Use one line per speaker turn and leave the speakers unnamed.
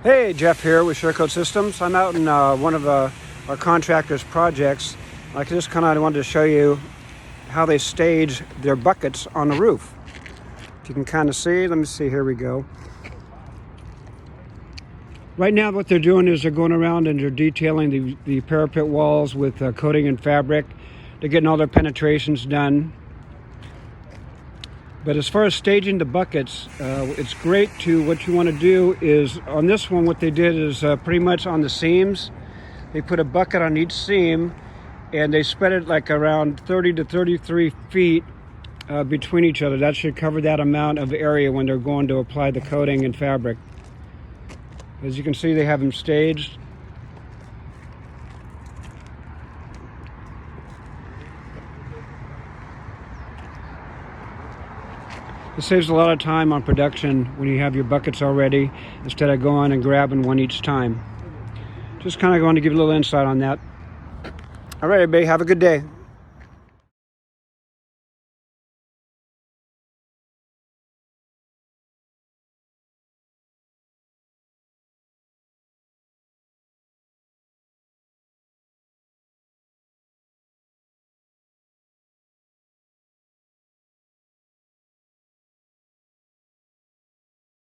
Hey, Jeff here with Surecoat Systems. I'm out in one of our contractors' projects. I just kind of wanted to show you how they stage their buckets on the roof. If you can kind of see, let me see, here we go. Right now what they're doing is they're going around and they're detailing the parapet walls with coating and fabric. They're getting all their penetrations done. But as far as staging the buckets, it's great to, what you want to do is, on this one what they did is pretty much on the seams, they put a bucket on each seam and they spread it like around 30 to 33 feet between each other. That should cover that amount of area when they're going to apply the coating and fabric. As you can see, they have them staged. It saves a lot of time on production when you have your buckets already, instead of going and grabbing one each time. Just kind of going to give you a little insight on that. All right, everybody, have a good day.